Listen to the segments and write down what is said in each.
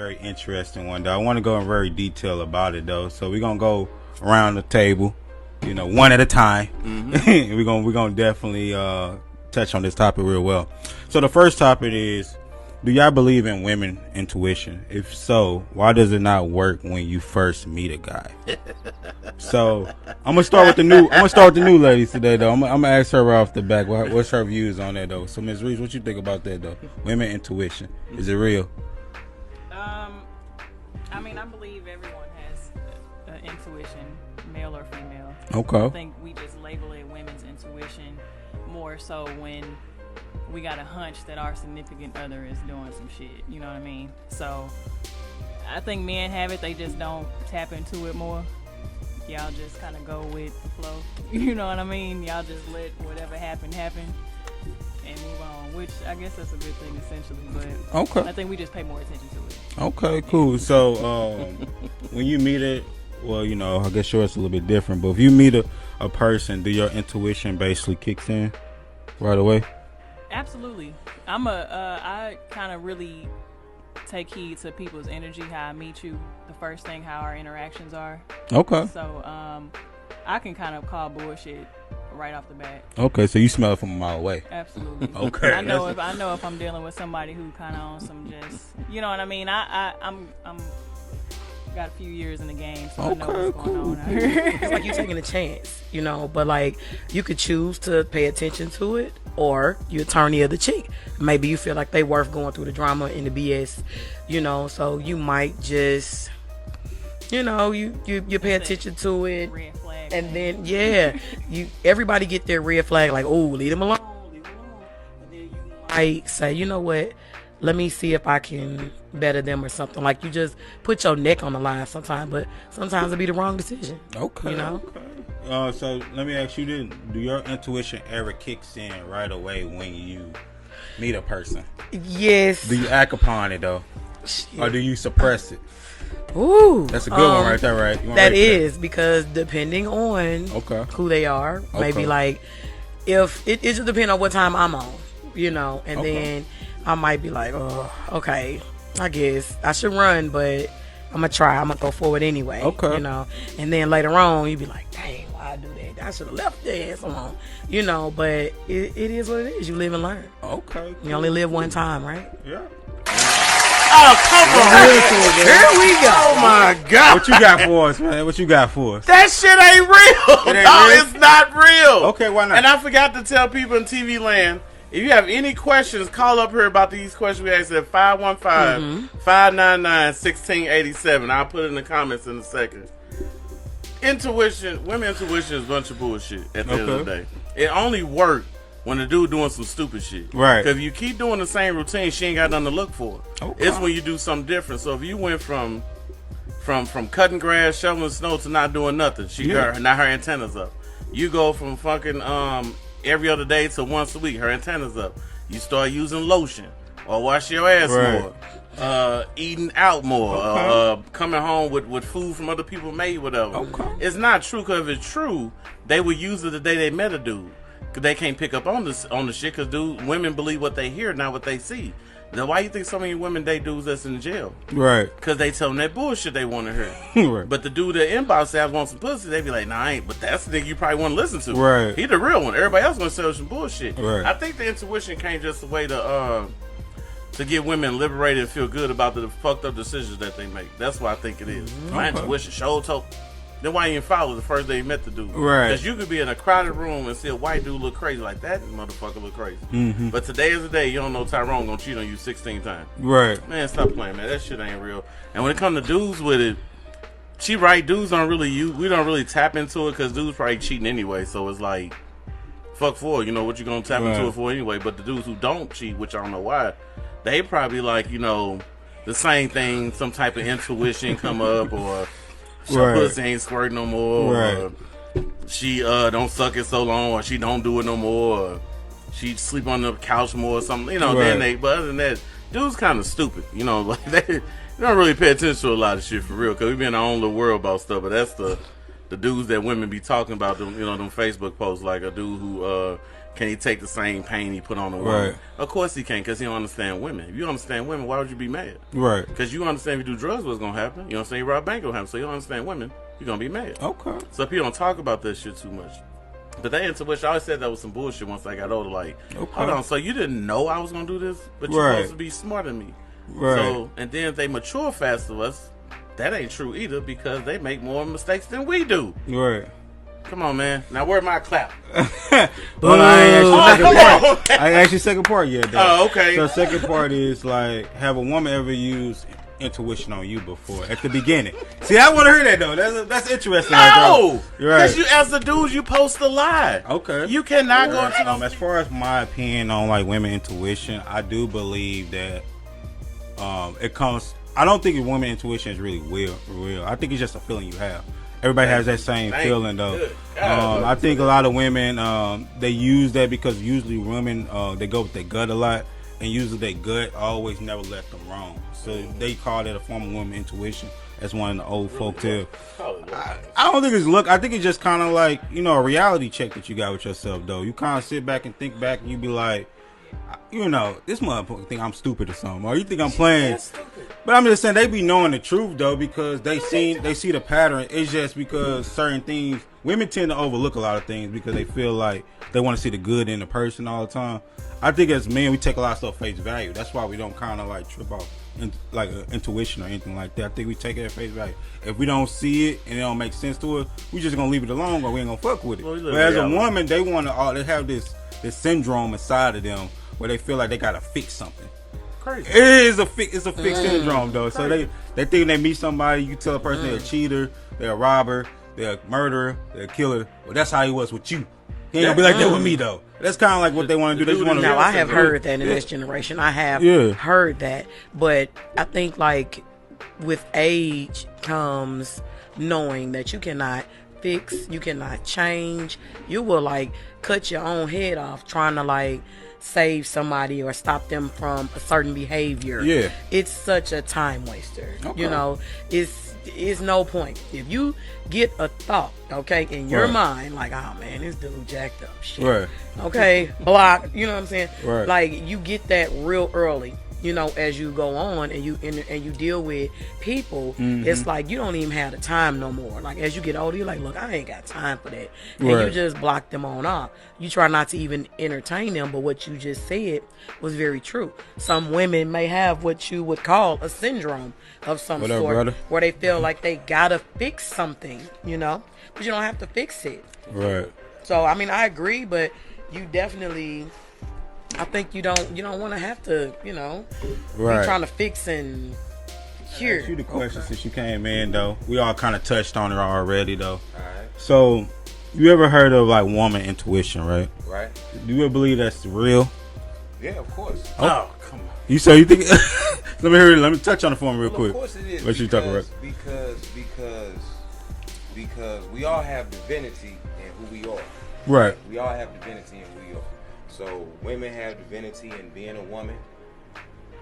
very interesting one, though. I want to go in very detail about it, though. So we're gonna go around the table, one at a time. Mm-hmm. we're gonna definitely touch on this topic real well. So the first topic is, do y'all believe in women intuition? If so, why does it not work when you first meet a guy? So I'm gonna start with the new ladies today, though. I'm gonna ask her right off the back what's her views on that, though. So Ms. Reese, what you think about that, though? Women intuition, is it real? I mean, I believe everyone has an intuition, male or female. Okay. I think we just label it women's intuition more so when we got a hunch that our significant other is doing some shit. You know what I mean? So I think men have it. They just don't tap into it more. Y'all just kind of go with the flow. You know what I mean? Y'all just let whatever happen and move on, which I guess that's a good thing essentially. But okay, I think we just pay more attention to it. Okay, cool. So when you meet it, well, I guess yours is a little bit different. But if you meet a person, do your intuition basically kicks in right away? Absolutely. I kind of really take heed to people's energy, how I meet you, the first thing, how our interactions are. Okay. So I can kind of call bullshit right off the bat. Okay, so you smell it from a mile away. Absolutely. Okay. I know if I'm dealing with somebody who kind of on some just, you know what I mean. I'm got a few years in the game, so I know what's going on out here. It's like you taking a chance, but like you could choose to pay attention to it, or you turn the other cheek. Maybe you feel like they worth going through the drama and the BS, so you might just, you pay attention to it, red flag, and then everybody get their red flag, like, oh, leave them alone, and then you might say, you know what, let me see if I can better them or something. Like, you just put your neck on the line sometimes, but sometimes it'll be the wrong decision. Okay. Okay. So let me ask you this: do your intuition ever kicks in right away when you meet a person? Yes. Do you act upon it though, or do you suppress it? Ooh, that's a good one right there, right? That is because depending on who they are, maybe like if it just depends on what time I'm on, and then I might be like, oh, okay, I guess I should run, but I'm gonna try. I'm gonna go forward anyway. Okay. And then later on, you be like, dang, why I do that? I should have left their ass alone. But it is what it is. You live and learn. Okay. You only live one time, right? Yeah. Oh, come on. Here we go. Oh, my God. What you got for us, man? What you got for us? That shit ain't real. It's not real. Okay, why not? And I forgot to tell people in TV land, if you have any questions, call up here about these questions we asked at 515-599-1687. I'll put it in the comments in a second. Women intuition is a bunch of bullshit at the end of the day. It only works when the dude doing some stupid shit. Right. Because if you keep doing the same routine, she ain't got nothing to look for. Okay. It's when you do something different. So if you went from cutting grass, shoveling snow to not doing nothing, now her antenna's up. You go from fucking every other day to once a week, her antenna's up. You start using lotion or wash your ass more, eating out more, coming home with food from other people made, whatever. Okay. It's not true, because if it's true, they would use it the day they met a dude. Cause they can't pick up on the shit, because women believe what they hear, not what they see. Now, why you think so many women date dudes that's in jail? Right. Because they tell them that bullshit they want to hear. Right. But the dude that inbox says wants some pussy, they be like, nah, I ain't. But that's the nigga you probably want to listen to. Right. He the real one. Everybody else gonna sell some bullshit. Right. I think the intuition came just a way to get women liberated and feel good about the fucked up decisions that they make. That's what I think it is. My intuition showed told. Then why you didn't follow the first day you met the dude? Right. Because you could be in a crowded room and see a white dude look crazy like that. Motherfucker look crazy. Mm-hmm. But today is the day you don't know Tyrone gonna cheat on you 16 times. Right. Man, stop playing, man. That shit ain't real. And when it comes to dudes with it, she right. Dudes don't really we don't really tap into it, because dudes probably cheating anyway. So it's like, fuck for it. What you gonna tap into it for anyway? But the dudes who don't cheat, which I don't know why, they probably like the same thing. Some type of intuition come up, or. Her pussy ain't squirting no more, or she don't suck it so long, or she don't do it no more, or she sleep on the couch more or something, then but other than that, dudes kind of stupid, like they don't really pay attention to a lot of shit for real, because we be in our own little world about stuff, but the dudes that women be talking about, them, them Facebook posts, like a dude who can he take the same pain he put on a woman? Right. Of course he can, because he don't understand women. If you understand women, why would you be mad? Right. Because you understand if you do drugs, what's gonna happen. You understand you rob bank gonna happen. So you don't understand women, you're gonna be mad. Okay. So people don't talk about this shit too much. But that intuition, I always said that was some bullshit once I got older. Like, hold on, so you didn't know I was gonna do this, but you're supposed to be smarter than me. Right. So, and then if they mature faster than us, that ain't true either, because they make more mistakes than we do. Right. Come on, man. Now, where my clap? Well, I ain't asked you second part yet, though. Oh, okay. So second part is like, have a woman ever used intuition on you before at the beginning? See, I want to hear that though. That's interesting. No, because you, as the dude, you post a lie. Okay. You cannot go into as far as my opinion on like women intuition, I do believe that it comes. I don't think women intuition is really real. I think it's just a feeling you have. Everybody has that same feeling though. I think a lot of women they use that because usually women they go with their gut a lot, and usually their gut always never let them wrong. So they call it a form of woman intuition. That's one of the old folk tale. I don't think it's look. I think it's just kind of like a reality check that you got with yourself though. You kind of sit back and think back, and you be like, this motherfucker think I'm stupid or something, or you think I'm playing. But I'm just saying they be knowing the truth though, because they see the pattern. It's just because certain things, women tend to overlook a lot of things because they feel like they want to see the good in the person all the time. I think as men, we take a lot of stuff face value. That's why we don't kind of like trip off like intuition or anything like that. I think we take it at face value. If we don't see it and it don't make sense to us, we just gonna leave it alone, or we ain't gonna fuck with it. But as a woman, they they have this syndrome inside of them where they feel like they gotta fix something. Crazy. It's a fix syndrome though. So they think they meet somebody, you tell a person they're a cheater, they're a robber, they're a murderer, they're a killer. Well, that's how he was with you. He ain't gonna be like that with me though. That's kind of like what they want to do. They just want to. Now I have heard that in this generation. I have heard that, but I think like with age comes knowing that you cannot fix, you cannot change. You will like cut your own head off trying to like save somebody or stop them from a certain behavior. Yeah, it's such a time waster. Okay. It's no point. If you get a thought, in your mind, like, oh man, this dude jacked up shit. Right. Okay, block. You know what I'm saying? Right. Like you get that real early. As you go on and you deal with people, it's like you don't even have the time no more. Like as you get older, you're like, look, I ain't got time for that. And you just block them on off. You try not to even entertain them, but what you just said was very true. Some women may have what you would call a syndrome of some sort, where they feel like they gotta fix something, but you don't have to fix it. Right. So I mean, I agree, but you definitely. I think you don't want to have to, be trying to fix and cure. Ask you the question since you came in though. We all kind of touched on it already though. All right. So, you ever heard of like woman intuition, right? Right. Do you ever believe that's real? Yeah, of course. Oh, come on. You think? Let me hear it. Let me touch on the phone real quick. Of course it is. What you talking about? Because we all have divinity in who we are. Right. We all have divinity in who we are. So women have divinity in being a woman.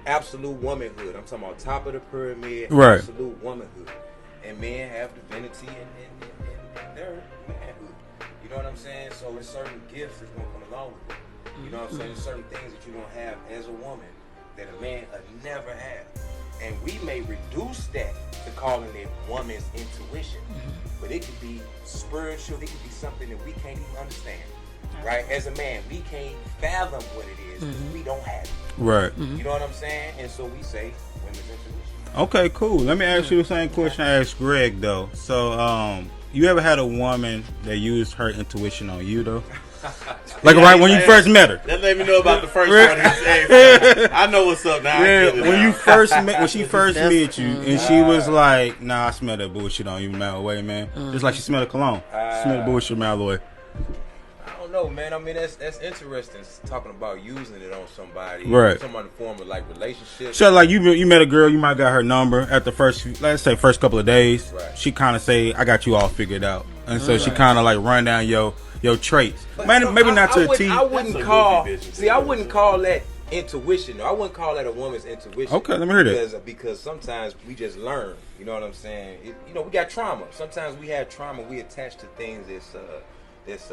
Absolute womanhood. I'm talking about top of the pyramid. Right. Absolute womanhood. And men have divinity in their manhood. You know what I'm saying? So there's certain gifts that's going to come along with it. You know what I'm saying? There's certain things that you're going to have as a woman that a man would never have. And we may reduce that to calling it woman's intuition. But it could be spiritual. It could be something that we can't even understand. Right? As a man, we can't fathom what it is because we don't have it. Right. You know what I'm saying? And so we say women's intuition. Okay, cool. Let me ask you the same question I asked Greg, though. So, you ever had a woman that used her intuition on you, though? Like right when you first met her. That let me know about the first one he said. I know what's up now. Yeah, when she first met you, and she was like, "Nah, I smell that bullshit on you, mile away, man." Just like she smelled a cologne. Smell the bullshit mile away. No, man. I mean, that's interesting. Talking about using it on somebody, right? Someone to form a relationship. So, like you met a girl, you might got her number at the let's say first couple of days. Right. She kind of say, "I got you all figured out," and so she kind of like run down your traits. Maybe not to a T. I wouldn't call. See, I wouldn't call that intuition. I wouldn't call that a woman's intuition. Okay, let me hear that. Because sometimes we just learn. You know what I'm saying? We got trauma. Sometimes we have trauma. We attach to things that's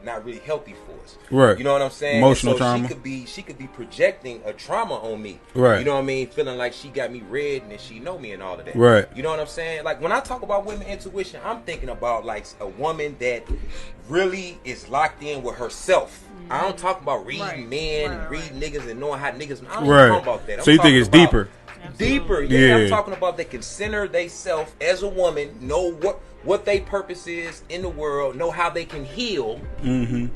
not really healthy for us. Right. You know what I'm saying? Emotional trauma. She could be projecting a trauma on me. Right. You know what I mean? Feeling like she got me read and she know me and all of that. Right. You know what I'm saying? Like when I talk about women intuition, I'm thinking about like a woman that really is locked in with herself. I don't talk about reading men and reading niggas and knowing how niggas. I don't talk about that. So you think it's deeper? Deeper, yeah. I'm talking about they can center themselves as a woman, know what their purpose is in the world, know how they can heal,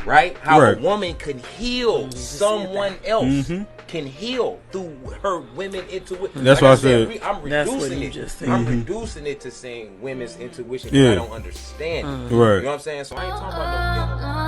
right? How a woman can heal someone else, can heal through her women intuition. That's what I said. I'm reducing it. I'm reducing it to saying women's intuition. I don't understand. Right. You know what I'm saying? So I ain't talking about no.